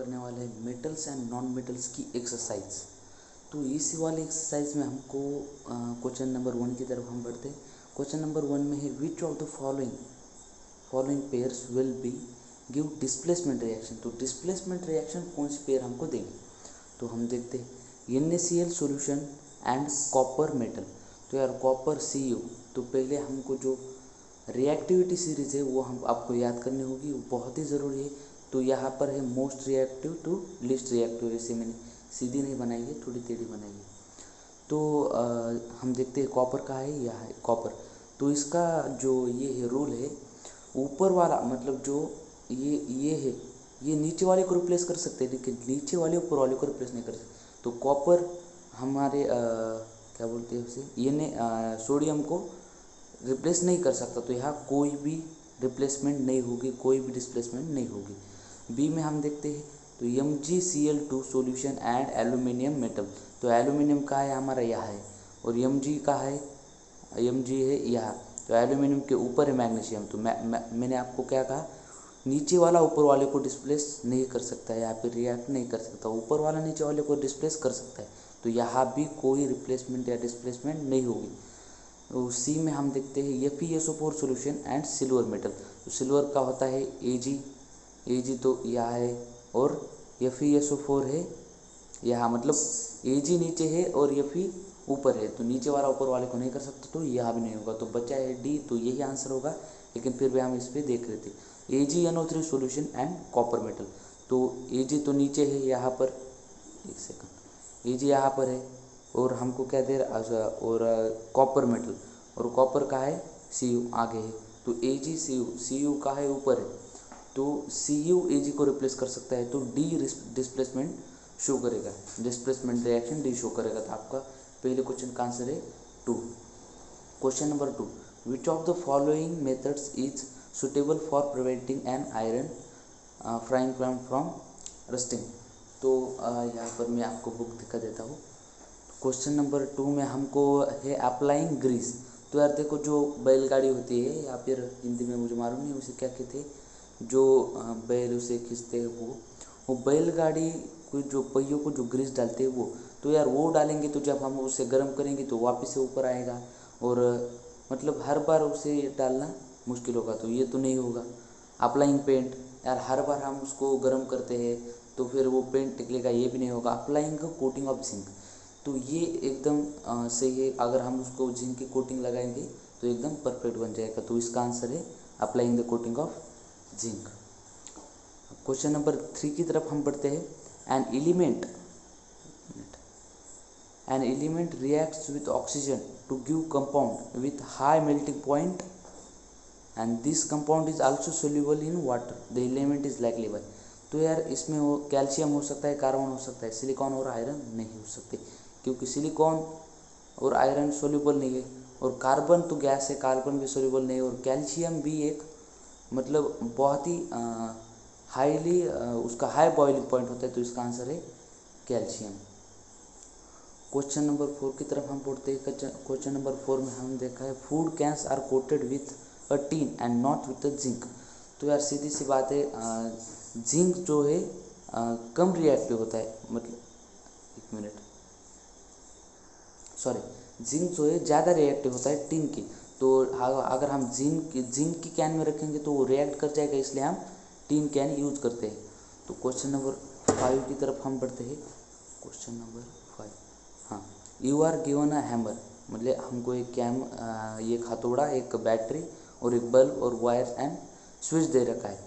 करने वाले हैं मेटल्स एंड नॉन मेटल्स की एक्सरसाइज। तो इस वाले एक्सरसाइज में हमको क्वेश्चन नंबर 1 की तरफ हम बढ़ते हैं। क्वेश्चन नंबर 1 में है which of the following pairs will be give displacement reaction. तो डिस्प्लेसमेंट रिएक्शन कौन सी पेयर हमको देगी, तो हम देखते हैं NaCl solution and copper metal. तो यार कॉपर Cu, तो पहले हमको जो रिएक्टिविटी सीरीज है वो हम आपको याद करनी होगी, वो बहुत ही ज़रूरी है। तो यहाँ पर है most reactive to least reactive, ऐसे मैंने सीधी नहीं बनाई है, थोड़ी टेढ़ी बनाई है। तो हम देखते हैं कॉपर का है, यह है कॉपर। तो इसका जो ये है रूल है, ऊपर वाला मतलब जो ये है, ये नीचे वाले को रिप्लेस कर सकते हैं, लेकिन नीचे वाले ऊपर वाले को रिप्लेस नहीं कर सकते। तो कॉपर हमारे क्या बोलते हैं उसे, ये सोडियम को रिप्लेस नहीं कर सकता। तो यहाँ कोई भी रिप्लेसमेंट नहीं होगी, कोई भी डिस्प्लेसमेंट नहीं होगी। बी में हम देखते हैं तो MgCl2 solution and aluminium metal. तो एल्यूमिनियम का है हमारा यहाँ है, और Mg का है, Mg है यहाँ। तो एल्यूमिनियम के ऊपर है मैग्नीशियम। तो मैंने आपको क्या कहा, नीचे वाला ऊपर वाले को डिस्प्लेस नहीं कर सकता है, यहाँ पे रिएक्ट नहीं कर सकता, ऊपर वाला नीचे वाले को डिस्प्लेस कर सकता है। तो यहाँ भी कोई रिप्लेसमेंट या डिस्प्लेसमेंट नहीं होगी। तो सी में हम देखते हैं FeSO4 solution and silver metal. तो सिल्वर का होता है Ag तो यहाँ है, और FeSO4 है यहाँ, मतलब Ag नीचे है और Fe ऊपर है। तो नीचे वाला ऊपर वाले को नहीं कर सकता, तो यहाँ भी नहीं होगा। तो बचा है D, तो यही आंसर होगा, लेकिन फिर भी हम इस पर देख रहे थे। AgNO3 solution and copper metal. तो Ag तो नीचे है यहाँ पर, एक सेकंड, Ag यहाँ पर है, और हमको क्या दे रहा, और कॉपर मेटल, और कॉपर का है Cu आगे है। तो Ag Cu का है ऊपर है, तो Cu Ag को रिप्लेस कर सकता है। तो D डिस्प्लेसमेंट शो करेगा, डिस्प्लेसमेंट रिएक्शन D शो करेगा। तो आपका पहले क्वेश्चन का आंसर है 2। Question number 2, which of the following methods is suitable for preventing an iron frying pan from rusting. तो यहाँ पर मैं आपको बुक दिखा देता हूँ। क्वेश्चन नंबर 2 में हमको है अप्लाइंग ग्रीस। तो यार देखो, जो बैलगाड़ी होती है, या फिर हिंदी में मुझे मालूम नहीं उसे क्या कहते हैं, जो बैल उसे खींचते हैं, वो बैलगाड़ी को जो पहियों को जो ग्रीस डालते हैं वो, तो यार वो डालेंगे तो जब हम उसे गर्म करेंगे तो वापस से ऊपर आएगा, और मतलब हर बार उसे डालना मुश्किल होगा, तो ये तो नहीं होगा। अप्लाइंग पेंट, यार हर बार हम उसको गर्म करते हैं तो फिर वो पेंट निकलेगा, ये भी नहीं होगा। अप्लाइंग कोटिंग ऑफ जिंक, तो ये एकदम सही है। अगर हम उसको जिंक की कोटिंग लगाएंगे तो एकदम परफेक्ट बन जाएगा। तो इसका आंसर है applying the coating of zinc. Question number 3 की तरफ हम बढ़ते हैं। An element reacts with oxygen to give compound with high melting point and this compound is also soluble in water, the element is likely by. तो यार इसमें वो calcium हो सकता है, कार्बन हो सकता है, सिलिकॉन और आयरन नहीं हो सकते, क्योंकि सिलिकॉन और आयरन सोल्यूबल नहीं है, और कार्बन तो गैस है, कार्बन भी सोल्यूबल नहीं है, और कैल्शियम भी एक मतलब बहुत ही हाईली उसका हाई बॉइलिंग पॉइंट होता है। तो इसका आंसर है कैल्शियम। क्वेश्चन नंबर 4 की तरफ हम पढ़ते हैं। क्वेश्चन नंबर 4 में हम देखा है food cans are coated with a tin and not with a zinc. तो यार सीधी सी बात है, जिंक जो है कम रिएक्टिव होता है, मतलब एक मिनट, सॉरी, जिंक जो है ज़्यादा रिएक्टिव होता है टिन की। तो अगर हम जिंक की कैन में रखेंगे तो वो रिएक्ट कर जाएगा, इसलिए हम टिन कैन यूज करते हैं। तो क्वेश्चन नंबर 5 की तरफ हम बढ़ते हैं। क्वेश्चन नंबर 5, हाँ, you are given a hammer, मतलब हमको एक एक हथौड़ा, एक बैटरी और एक बल्ब और वायर एंड स्विच दे रखा है।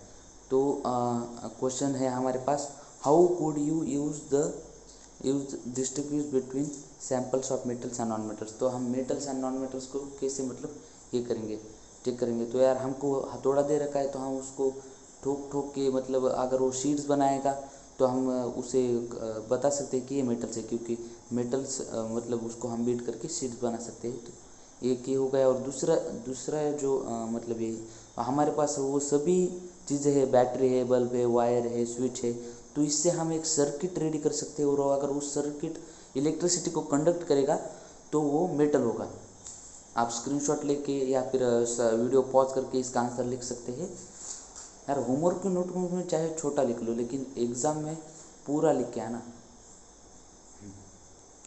तो क्वेश्चन है हमारे पास, how could you use distinguish between samples of metals and non metals. तो हम मेटल्स एंड नॉन मेटल्स को कैसे मतलब ये करेंगे, चेक करेंगे। तो यार हमको हथौड़ा दे रखा है, तो हम उसको ठोक ठोक के, मतलब अगर वो शीट्स बनाएगा तो हम उसे बता सकते हैं कि ये मेटल्स है, क्योंकि मेटल्स मतलब उसको हम बीट करके शीट्स बना सकते हैं। तो एक ये हो गया, और दूसरा जो मतलब ये हमारे पास वो सभी चीज़ें है, बैटरी है, बल्ब है, वायर है, स्विच है। तो इससे हम एक सर्किट रेडी कर सकते हैं, और अगर उस सर्किट इलेक्ट्रिसिटी को कंडक्ट करेगा तो वो मेटल होगा। आप स्क्रीनशॉट लेके या फिर वीडियो पॉज करके इसका आंसर लिख सकते हैं। यार होमवर्क के नोटबुक में चाहे छोटा लिख लो, लेकिन एग्ज़ाम में पूरा लिख के आना।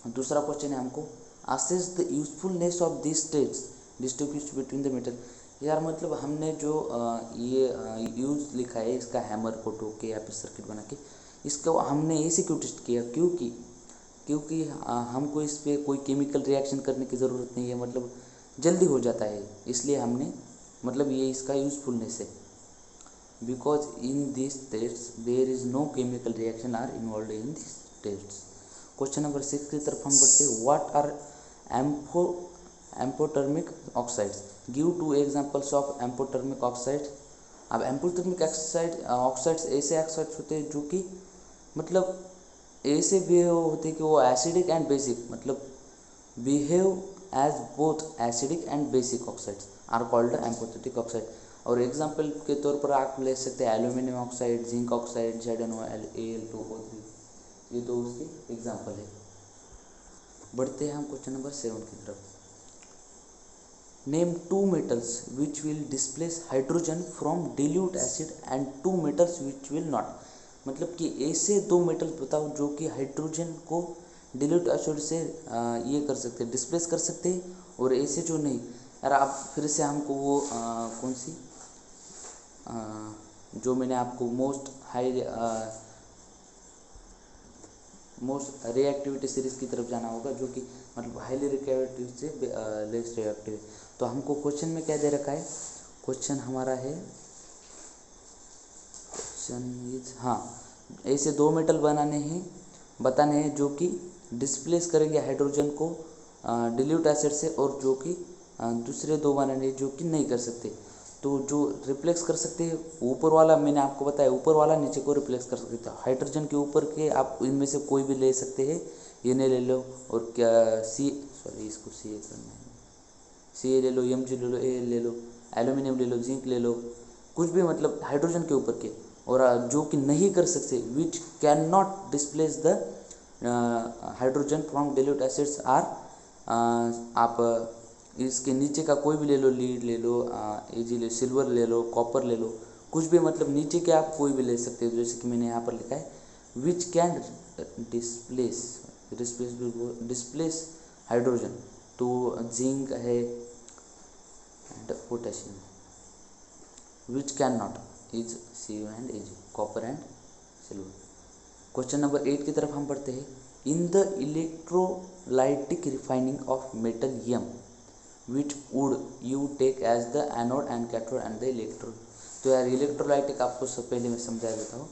दूसरा क्वेश्चन है हमको, assess the usefulness of this states distribute between the metal. यार मतलब हमने जो ये यूज लिखा है इसका, हैमर को ठोक के या फिर सर्किट बना के, इसका हमने ऐसे क्यों टेस्ट किया, क्योंकि हमको इस पर कोई केमिकल रिएक्शन करने की ज़रूरत नहीं है, मतलब जल्दी हो जाता है, इसलिए हमने मतलब ये इसका यूजफुलनेस है। Because in this test there is no chemical reaction are involve in this test. Question number 6 की तरफ हम बढ़ते हैं। What are amphoteric oxides, give 2 examples of amphoteric oxides. अब एम्फोटर्मिक ऑक्साइड्स ऐसे ऑक्साइड्स होते हैं जो कि मतलब ऐसे बिहेव होते हैं कि वो एसिडिक एंड बेसिक, मतलब behave as both acidic and basic oxides are called amphoteric oxide. और एग्जाम्पल के तौर पर आप ले सकते हैं aluminium oxide, zinc oxide, ZnOAl2O3, ये दो उसके एग्जाम्पल है। बढ़ते हैं हम क्वेश्चन नंबर 7 की तरफ। Name 2 metals which will displace hydrogen from dilute acid and 2 metals which will not. मतलब कि ऐसे 2 मेटल्स बताओ जो कि हाइड्रोजन को डिल्यूट एसिड से ये कर सकते हैं, डिस्प्लेस कर सकते हैं, और ऐसे जो नहीं। यार आप फिर से हमको वो कौन सी जो मैंने आपको मोस्ट रिएक्टिविटी सीरीज की तरफ जाना होगा, जो कि मतलब हाईली रिएक्टिव से लेस रिएक्टिव। तो हमको क्वेश्चन में क्या दे रखा है, क्वेश्चन हमारा है, क्वेश्चन इज ऐसे 2 मेटल बताने हैं जो कि डिस्प्लेस करेंगे हाइड्रोजन को डिल्यूट एसिड से, और जो कि दूसरे 2 बनाने जो कि नहीं कर सकते। तो जो रिप्लेस कर सकते हैं, ऊपर वाला मैंने आपको बताया, ऊपर वाला नीचे को रिप्लेस कर सकते हैं। हाइड्रोजन के ऊपर के आप इनमें से कोई भी ले सकते हैं, ये नहीं ले लो, और क्या इसको सी करना है, सी ले लो, Mg ले लो, ए ले लो, एल्यूमिनियम ले लो, जिंक ले लो, कुछ भी मतलब हाइड्रोजन के ऊपर के। और जो कि नहीं कर सकते, which can not displace the hydrogen from dilute acids are, आप इसके नीचे का कोई भी ले लो, लीड ले लो, Ag ले, सिल्वर ले लो, कॉपर ले लो, कुछ भी मतलब नीचे के आप कोई भी ले सकते हो। जैसे कि मैंने यहाँ पर लिखा है विच कैन डिस्प्लेस हाइड्रोजन, तो जिंक है and potassium. Which can not is Cu and Ag, copper and silver. Question number 8 की तरफ हम पढ़ते हैं। In the electrolytic refining of metal M, which would you take as the anode and cathode and the electrode। तो यार electrolytic आपको सब पहले मैं समझा देता हूँ।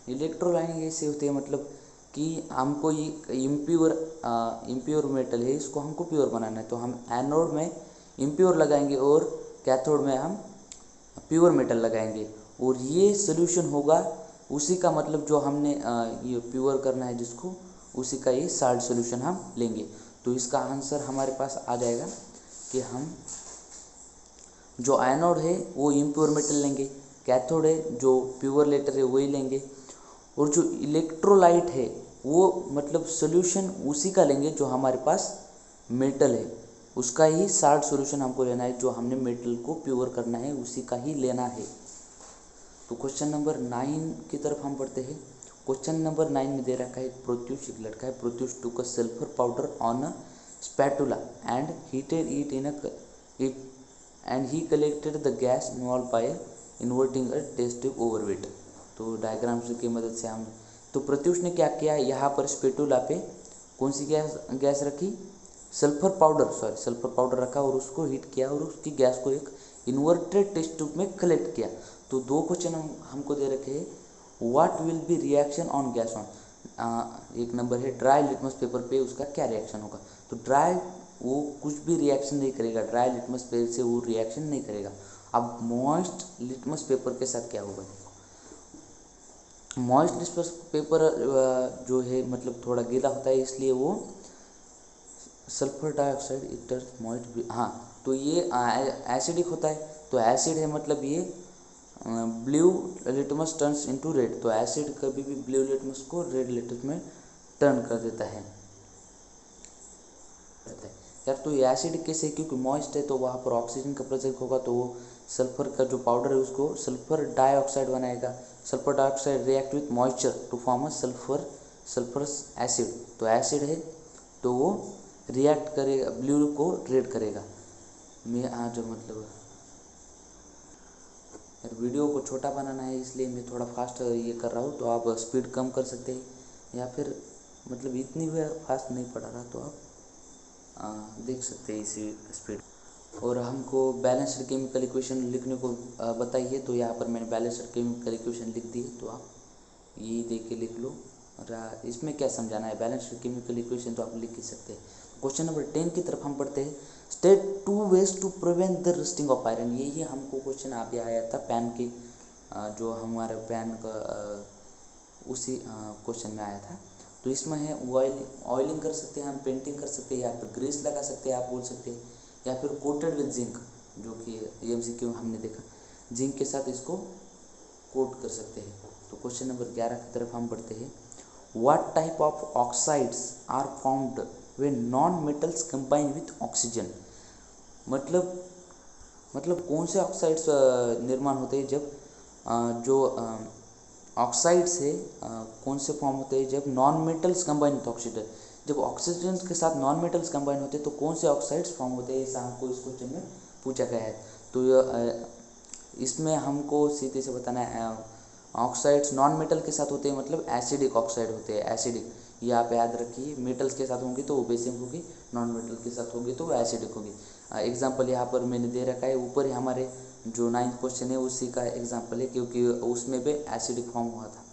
इलेक्ट्रोलाइटिक ऐसे होते हैं, मतलब कि हमको ये इम्प्योर मेटल है, इसको हमको प्योर बनाना है, तो हम एनोड में इम्प्योर लगाएंगे और कैथोड में हम प्योर मेटल लगाएंगे, और ये सोल्यूशन होगा उसी का, मतलब जो हमने ये प्योर करना है जिसको, उसी का ये साल्ट सोल्यूशन हम लेंगे। तो इसका आंसर हमारे पास आ जाएगा कि हम जो एनोड है वो इम्प्योर मेटल लेंगे, कैथोड है जो प्योर लेटर है वही लेंगे, और जो इलेक्ट्रोलाइट है वो मतलब सोल्यूशन उसी का लेंगे जो हमारे पास मेटल है, उसका ही साल्ट सोल्यूशन हमको लेना है, जो हमने मेटल को प्योर करना है उसी का ही लेना है। तो क्वेश्चन नंबर 9 की तरफ हम पढ़ते हैं। क्वेश्चन नंबर 9 में दे रखा है, प्रोत्यूष एक लड़का है, Pratyush took a sulphur powder on a spatula and heated it and he collected the gas involve by inverting a test tube over it. तो डायग्राम्स की मदद से हम, तो प्रत्युष ने क्या किया, यहाँ पर स्पेटुला पे कौन सी गैस रखी, सल्फर पाउडर रखा, और उसको हीट किया, और उसकी गैस को एक इन्वर्टेड टेस्ट ट्यूब में कलेक्ट किया। तो 2 क्वेश्चन हमको दे रखे हैं, what will be reaction on gas on. एक नंबर है ड्राई लिटमस पेपर पे उसका क्या रिएक्शन होगा। तो ड्राई वो कुछ भी रिएक्शन नहीं करेगा, ड्राई लिटमस पेपर से वो रिएक्शन नहीं करेगा। अब मॉइस्ट लिटमस पेपर के साथ क्या होगा, मॉइस्ट लिटमस पेपर जो है मतलब थोड़ा गीला होता है, इसलिए वो सल्फर डाइऑक्साइड इट मॉइस्ट, तो ये एसिडिक होता है, तो एसिड है मतलब ये blue litmus turns into red, तो एसिड कभी भी ब्लू लिटमस को रेड लिटमस में टर्न कर देता है। यार तो ये एसिडिक कैसे, क्योंकि मॉइस्ट है तो वहाँ पर ऑक्सीजन का प्रेजेंट होगा तो वो सल्फर का जो पाउडर है उसको सल्फर डाइऑक्साइड बनाएगा। Sulphur dioxide react with moisture to form a sulphurous acid. तो एसिड है तो वो रिएक्ट करेगा, ब्लू को रेड करेगा। मैं आज मतलब यार वीडियो को छोटा बनाना है इसलिए मैं थोड़ा फास्ट ये कर रहा हूँ, तो आप स्पीड कम कर सकते हैं या फिर मतलब इतनी भी फास्ट नहीं पढ़ा रहा तो आप देख सकते हैं इसी स्पीड। और हमको बैलेंस्ड केमिकल इक्वेशन लिखने को बताइए, तो यहाँ पर मैंने बैलेंस्ड केमिकल इक्वेशन लिख दी है, तो आप यही देख के लिख लो। और इसमें क्या समझाना है, बैलेंस्ड केमिकल इक्वेशन तो आप लिख ही सकते हैं। क्वेश्चन नंबर 10 की तरफ हम पढ़ते हैं। State 2 ways to prevent the rusting of iron. यही हमको क्वेश्चन अभी आया था पैन के, जो हमारे पैन का उसी क्वेश्चन में आया था। तो इसमें है ऑयलिंग कर सकते हैं हम, पेंटिंग कर सकते हैं, या फिर ग्रीस लगा सकते हैं आप बोल सकते हैं, या फिर कोटेड विद जिंक, जो कि MCQ हमने देखा, जिंक के साथ इसको कोट कर सकते हैं। तो क्वेश्चन नंबर 11 की तरफ हम पढ़ते हैं। What type of oxides are formed when non metals combine with oxygen. मतलब कौन से ऑक्साइड्स निर्माण होते हैं जब जो ऑक्साइड्स है कौन से फॉर्म होते हैं जब non metals combine with oxygen. जब ऑक्सीजन के साथ नॉन मेटल्स कंबाइन होते हैं तो कौन से ऑक्साइड्स फॉर्म होते हैं, ऐसा हमको इस क्वेश्चन में पूछा गया है। तो इसमें हमको सीधे से बताना है, ऑक्साइड्स नॉन मेटल के साथ होते हैं मतलब एसिडिक ऑक्साइड होते हैं। एसिडिक ये आप याद रखिए, मेटल्स के साथ होंगे तो वो बेसिक होगी, नॉन मेटल के साथ होगी तो वो एसिडिक होगी। एग्जाम्पल यहाँ पर मैंने दे रखा है, ऊपर ही हमारे जो 9th क्वेश्चन है उसी का एग्जाम्पल है, क्योंकि उसमें भी एसिडिक फॉर्म हुआ था,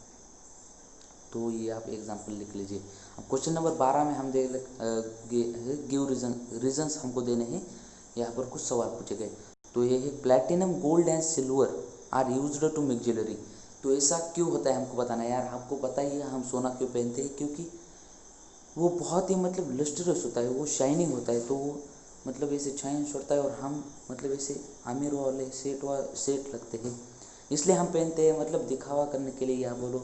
तो ये आप एग्जाम्पल लिख लीजिए। अब क्वेश्चन नंबर 12 में हम गिव रीजन्स हमको देने हैं। यहाँ पर कुछ सवाल पूछे गए, तो ये है platinum gold and silver are used to make jewellery. तो ऐसा क्यों होता है हमको बताना है। यार हमको पता ही है हम सोना क्यों पहनते हैं, क्योंकि वो बहुत ही मतलब लस्टरस होता है, वो शाइनिंग होता है, तो वो मतलब ऐसे शाइन छोड़ता है और हम मतलब ऐसे अमीर वाले सेठ लगते हैं, इसलिए हम पहनते हैं, मतलब दिखावा करने के लिए या बोलो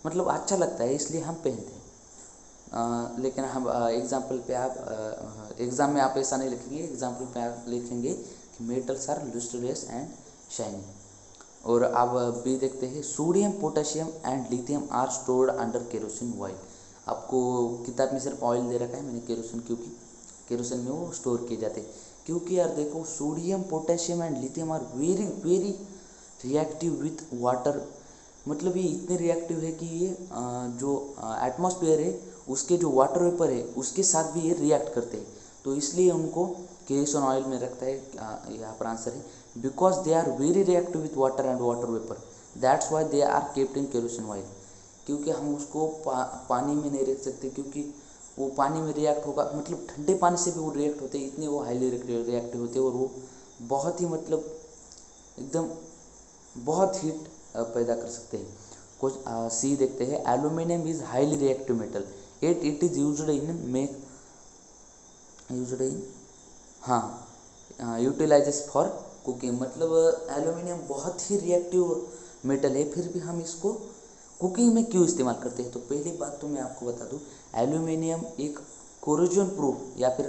मतलब अच्छा लगता है इसलिए हम पहनते हैं। लेकिन हम एग्जाम्पल पे आप एग्ज़ाम में आप ऐसा नहीं लिखेंगे, एग्जाम्पल पे आप लिखेंगे कि metals are lustrous and shining. और अब भी देखते हैं, sodium potassium and lithium are stored under kerosene oil. आपको किताब में सिर्फ ऑयल दे रखा है मैंने केरोसिन, क्योंकि केरोसिन में वो स्टोर किए जाते हैं। क्योंकि यार देखो sodium potassium and lithium are very very reactive with water. मतलब ये इतने रिएक्टिव है कि ये जो एटमॉस्फेयर है उसके जो वाटर वेपर है उसके साथ भी ये रिएक्ट करते हैं, तो इसलिए उनको केरोसिन ऑयल में रखता है। यहाँ पर आंसर है because they are very reactive with water and water vapour, that's why they are kept in kerosene oil. क्योंकि हम उसको पानी में नहीं रख सकते, क्योंकि वो पानी में रिएक्ट होगा, मतलब ठंडे पानी से भी वो रिएक्ट होते हैं, इतने वो हाईली रिएक्टिव होते हैं और वो बहुत ही मतलब एकदम बहुत हीट पैदा कर सकते हैं। कुछ सी देखते हैं, aluminium is highly reactive metal it is used in utilises for cooking. मतलब एल्यूमिनियम बहुत ही रिएक्टिव मेटल है, फिर भी हम इसको कुकिंग में क्यों इस्तेमाल करते हैं। तो पहली बात तो मैं आपको बता दूं, एल्यूमिनियम एक कोरोजन प्रूफ या फिर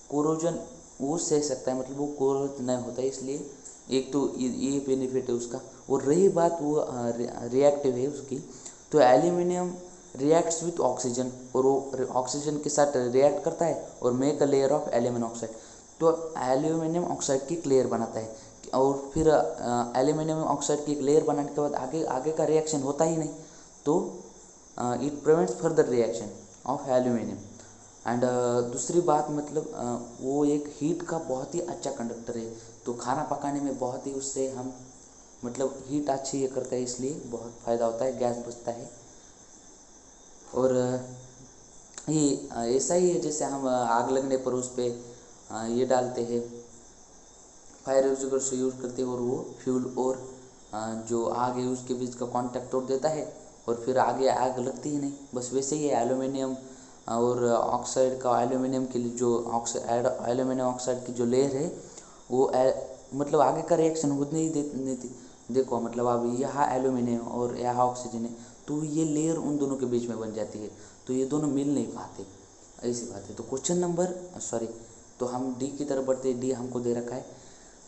कोरोजन वो सह सकता है, मतलब वो कोरोज नहीं होता है, इसलिए एक तो ये बेनिफिट है उसका। और रही बात वो रिएक्टिव है उसकी, तो एल्यूमिनियम रिएक्ट्स विथ ऑक्सीजन और वो ऑक्सीजन के साथ रिएक्ट करता है और make a layer of aluminium oxide. तो एल्यूमिनियम ऑक्साइड की एक लेयर बनाता है और फिर एल्यूमिनियम ऑक्साइड की एक लेयर बनाने के बाद आगे का रिएक्शन होता ही नहीं, तो it prevents further reaction of aluminium. And दूसरी बात मतलब वो एक हीट का बहुत ही अच्छा कंडक्टर है, तो खाना पकाने में बहुत ही उससे हम मतलब हीट अच्छी ये करता है, इसलिए बहुत फ़ायदा होता है, गैस बचता है। और ये ऐसा ही है जैसे हम आग लगने पर उस पर ये डालते हैं, फायर एक्सटिंग्विशर से यूज़ करते हैं और वो फ्यूल और जो आग है उसके बीच का कांटेक्ट तोड़ देता है और फिर आगे आग लगती ही नहीं। बस वैसे ही एल्यूमिनियम और ऑक्साइड का, एल्यूमिनियम के लिए जो एल्यूमिनियम ऑक्साइड की जो लेयर है वो मतलब आगे का रिएक्शन होने ही देती। देखो मतलब अब यहाँ एल्यूमिनियम और यहाँ ऑक्सीजन है, तो ये लेयर उन दोनों के बीच में बन जाती है, तो ये दोनों मिल नहीं पाते, ऐसी बात है। तो क्वेश्चन नंबर तो हम डी की तरफ बढ़ते हैं। डी हमको दे रखा है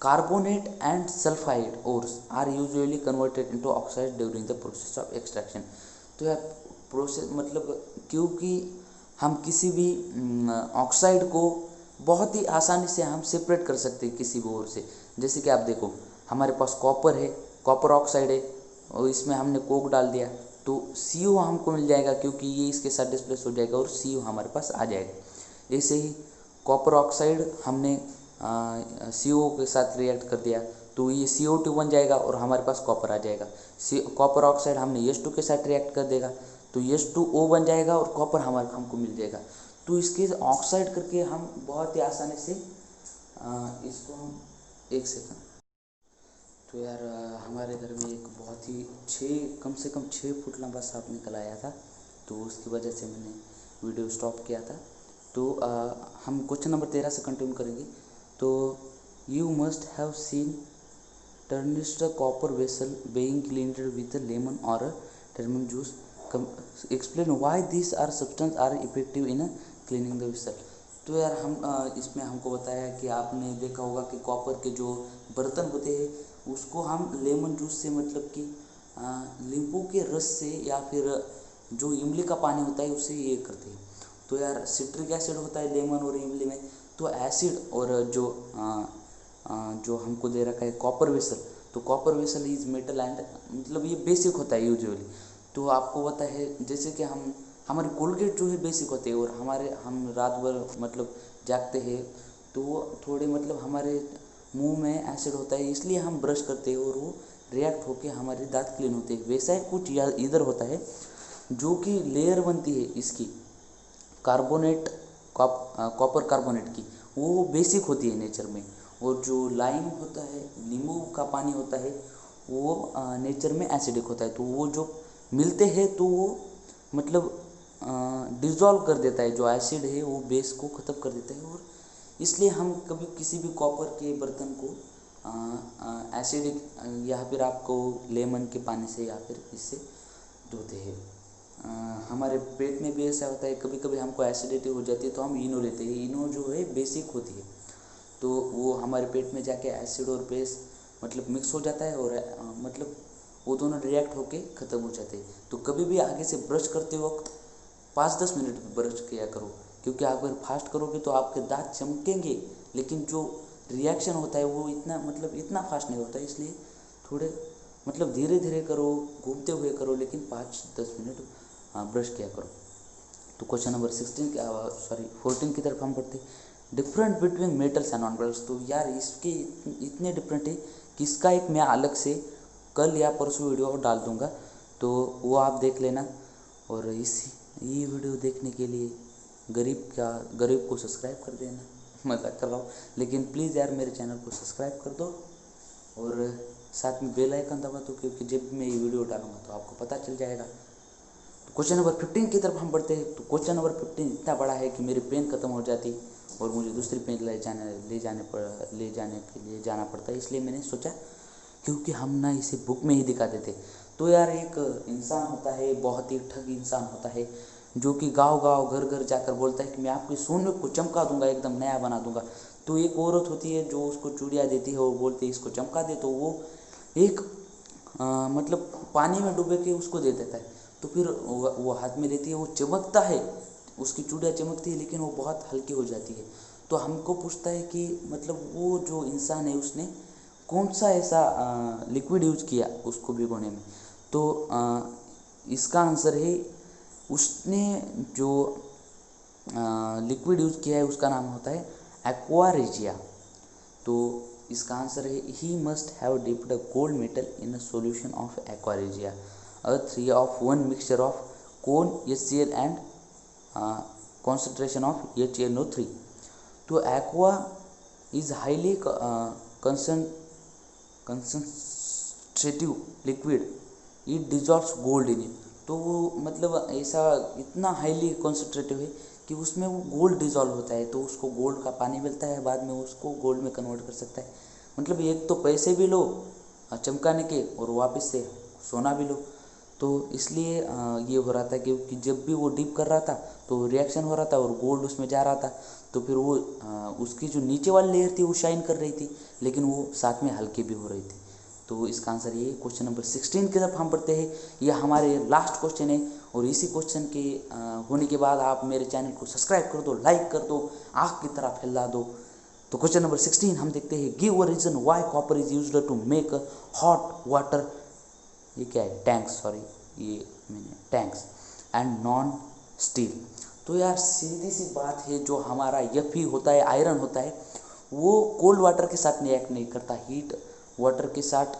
carbonate and sulphide ores are usually converted into oxide during the process of extraction. तो यह प्रोसेस मतलब क्योंकि हम किसी भी ऑक्साइड को बहुत ही आसानी से हम सेपरेट कर सकते हैं किसी भी ओर से। जैसे कि आप देखो हमारे पास कॉपर है, कॉपर ऑक्साइड है और इसमें हमने कोक डाल दिया तो CO हमको मिल जाएगा क्योंकि ये इसके साथ डिस्प्लेस हो जाएगा और CO हमारे पास आ जाएगा। ऐसे ही कॉपर ऑक्साइड हमने CO के साथ रिएक्ट कर दिया तो ये CO2 बन जाएगा और हमारे पास कॉपर आ जाएगा। कॉपर ऑक्साइड हमने H2 के साथ रिएक्ट कर देगा तो H2O बन जाएगा और कॉपर हमको मिल जाएगा। तो इसके ऑक्साइड करके हम बहुत ही आसानी से इसको हम एक सेकंड। तो यार हमारे घर में एक बहुत ही कम से कम 6 फुट लंबा सांप निकल आया था तो उसकी वजह से मैंने वीडियो स्टॉप किया था। तो हम क्वेश्चन नंबर 13 से कंटिन्यू करेंगे। तो you must have seen tarnished copper vessel being cleaned with a lemon or a turmeric juice. Explain why this are substance are effective in cleaning the vessel. तो यार हम इसमें हमको बताया कि आपने देखा होगा कि कॉपर के जो बर्तन होते हैं उसको हम लेमन जूस से मतलब कि नींबू के रस से या फिर जो इमली का पानी होता है उससे ये करते हैं। तो यार सिट्रिक एसिड होता है लेमन और इमली में, तो एसिड और जो हमको दे रखा है कॉपर वेसल, तो copper vessel is metal and मतलब ये बेसिक होता है यूजुअली। तो आपको पता है जैसे कि हमारे कोलगेट जो है बेसिक होते हैं और हम रात भर मतलब जागते हैं तो वो थोड़े मतलब हमारे मुंह में एसिड होता है इसलिए हम ब्रश करते हैं और वो रिएक्ट होके हमारे दांत क्लीन होते हैं। वैसा ही कुछ इधर होता है जो कि लेयर बनती है इसकी कार्बोनेट कॉपर कार्बोनेट की, वो बेसिक होती है नेचर में। और जो लाइम होता है नींबू का पानी होता है वो नेचर में एसिडिक होता है। तो वो जो मिलते हैं तो वो मतलब डिज़ोल्व कर देता है, जो एसिड है वो बेस को ख़त्म कर देता है। और इसलिए हम कभी किसी भी कॉपर के बर्तन को एसिडिक या फिर आपको लेमन के पानी से या फिर इससे धोते हैं। हमारे पेट में भी ऐसा होता है, कभी कभी हमको एसिडिटी हो जाती है तो हम इनो लेते हैं। इनो जो है बेसिक होती है तो वो हमारे पेट में जाके एसिड और बेस मतलब मिक्स हो जाता है और मतलब वो दोनों रिएक्ट होके ख़त्म हो जाते हैं। तो कभी भी आगे से ब्रश करते वक्त 5-10 मिनट में ब्रश किया करो, क्योंकि आप अगर फास्ट करोगे तो आपके दांत चमकेंगे लेकिन जो रिएक्शन होता है वो इतना फास्ट नहीं होता है। इसलिए थोड़े मतलब धीरे धीरे करो, घूमते हुए करो, लेकिन 5-10 मिनट ब्रश किया करो। तो क्वेश्चन नंबर 14 की तरफ हम पढ़ते different between metals and non metals. तो यार इसके इतने डिफरेंट है कि इसका एक मैं अलग से कल या परसों वीडियो डाल दूंगा तो वो आप देख लेना। और ये वीडियो देखने के लिए गरीब को सब्सक्राइब कर देना। मजाक कर रहा हूँ, लेकिन प्लीज़ यार मेरे चैनल को सब्सक्राइब कर दो और साथ में बेल आइकन दबा दो, क्योंकि जब मैं ये वीडियो डालूंगा तो आपको पता चल जाएगा। तो क्वेश्चन नंबर 15 की तरफ हम बढ़ते हैं। तो क्वेश्चन नंबर 15 इतना बड़ा है कि मेरी पेन ख़त्म हो जाती और मुझे दूसरी पेन ले जाने के लिए जाना पड़ता है। इसलिए मैंने सोचा क्योंकि हम ना इसे बुक में ही दिखा देते। तो यार एक इंसान होता है, बहुत ही ठग इंसान होता है, जो कि गांव घर घर जाकर बोलता है कि मैं आपकी सोने को चमका दूंगा, एकदम नया बना दूंगा। तो एक औरत होती है जो उसको चूड़ियाँ देती है, वो बोलती है इसको चमका दे, तो वो एक मतलब पानी में डूबे के उसको दे देता है। तो फिर वो हाथ में लेती है, वो चमकता है, उसकी चूड़ियाँ चमकती है, लेकिन वो बहुत हल्की हो जाती है। तो हमको पूछता है कि मतलब वो जो इंसान है उसने कौन सा ऐसा लिक्विड यूज किया उसको भिगोने में। तो इसका आंसर है उसने जो लिक्विड यूज किया है उसका नाम होता है एक्वा रेजिया। तो इसका आंसर है he must have dipped a gold metal in a solution of aqua regia a 3 of 1 mixture of conc HCl and concentration of HNO3। तो aqua is highly concentrative liquid, it dissolves gold in it. तो वो मतलब ऐसा इतना highly कंसंट्रेटिव है कि उसमें वो गोल्ड डिजॉल्व होता है, तो उसको गोल्ड का पानी मिलता है, बाद में उसको गोल्ड में कन्वर्ट कर सकता है। मतलब एक तो पैसे भी लो चमकाने के और वापस से सोना भी लो। तो इसलिए ये हो रहा था क्योंकि जब भी वो डिप कर रहा था तो रिएक्शन हो रहा था और गोल्ड उसमें जा रहा था। तो तो फिर वो उसकी जो नीचे वाली लेयर थी वो शाइन कर रही थी, लेकिन वो साथ में हल्के भी हो रही थी। तो इसका आंसर ये क्वेश्चन नंबर 16 की तरफ हम पढ़ते हैं। ये हमारे लास्ट क्वेश्चन है, और इसी क्वेश्चन के होने के बाद आप मेरे चैनल को सब्सक्राइब कर दो, लाइक कर दो, आँख की तरह फैला दो। तो क्वेश्चन नंबर 16 हम देखते हैं, give a reason why copper is used to make hot water, ये क्या है, टैंक्स, सॉरी ये मैंने टैंक्स एंड नॉन स्टील। तो यार सीधी सी बात है, जो हमारा Fe होता है, आयरन होता है, वो कोल्ड वाटर के साथ रिएक्ट नहीं करता, हीट वाटर के साथ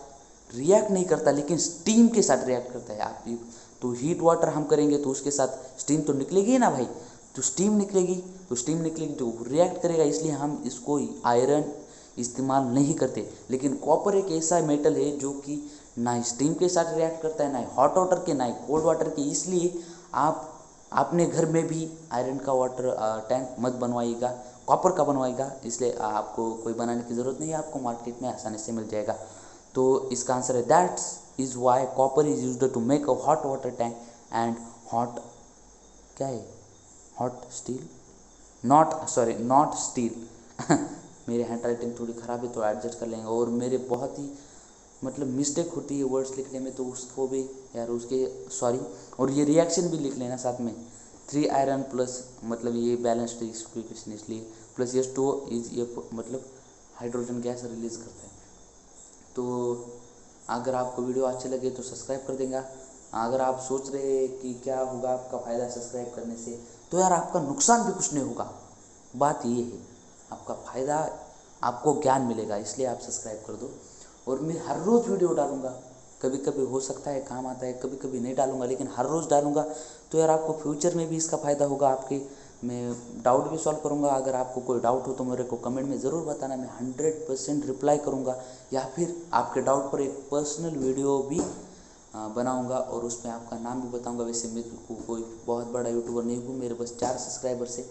रिएक्ट नहीं करता, लेकिन स्टीम के साथ रिएक्ट करता है। आप तो हीट वाटर हम करेंगे तो उसके साथ स्टीम तो निकलेगी ना भाई, तो स्टीम निकलेगी तो रिएक्ट करेगा, इसलिए हम इसको आयरन इस्तेमाल नहीं करते। लेकिन कॉपर एक ऐसा मेटल है जो कि ना स्टीम के साथ रिएक्ट करता है, ना हॉट वाटर के, ना कोल्ड वाटर के, इसलिए आप अपने घर में भी आयरन का वाटर टैंक मत बनवाइएगा, कॉपर का बनवाइएगा। इसलिए आपको कोई बनाने की ज़रूरत नहीं है, आपको मार्केट में आसानी से मिल जाएगा। तो इसका आंसर है that's is why copper is used to make a hot water tank and hot, क्या है, हॉट स्टील, नॉट स्टील मेरी हैंड राइटिंग थोड़ी ख़राब है तो एडजस्ट कर लेंगे, और मेरे बहुत ही मतलब मिस्टेक होती है वर्ड्स लिखने में, तो उसको भी यार उसके सॉरी। और ये रिएक्शन भी लिख लेना साथ में, 3 आयरन प्लस, मतलब ये बैलेंस्ड इक्वेशन, इसलिए प्लस H2O इज ये मतलब हाइड्रोजन गैस रिलीज करता है। तो अगर आपको वीडियो अच्छे लगे तो सब्सक्राइब कर देंगे। अगर आप सोच रहे हैं कि क्या होगा आपका फ़ायदा सब्सक्राइब करने से, तो यार आपका नुकसान भी कुछ नहीं होगा। बात ये है, आपका फ़ायदा, आपको ज्ञान मिलेगा, इसलिए आप सब्सक्राइब कर दो। और मैं हर रोज़ वीडियो डालूंगा, कभी कभी हो सकता है काम आता है, कभी कभी नहीं डालूंगा, लेकिन हर रोज़ डालूंगा। तो यार आपको फ्यूचर में भी इसका फ़ायदा होगा। आपके मैं डाउट भी सॉल्व करूंगा। अगर आपको कोई डाउट हो तो मेरे को कमेंट में ज़रूर बताना, मैं 100% रिप्लाई करूंगा, या फिर आपके डाउट पर एक पर्सनल वीडियो भी बनाऊंगा और उसमें आपका नाम भी बताऊंगा। वैसे मैं कोई बहुत बड़ा यूट्यूबर नहीं हूँ, मेरे बस 4 सब्सक्राइबर्स है,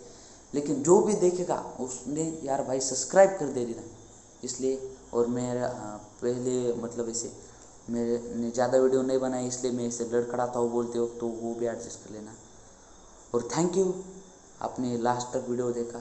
लेकिन जो भी देखेगा उसने यार भाई सब्सक्राइब कर दे देना, इसलिए। और मेरा पहले मतलब ऐसे मैंने ज़्यादा वीडियो नहीं बनाई, इसलिए मैं इसे लड़खड़ाता हूँ बोलते वक्त, तो वो भी एडजस्ट कर लेना। और थैंक यू, आपने लास्ट तक वीडियो देखा।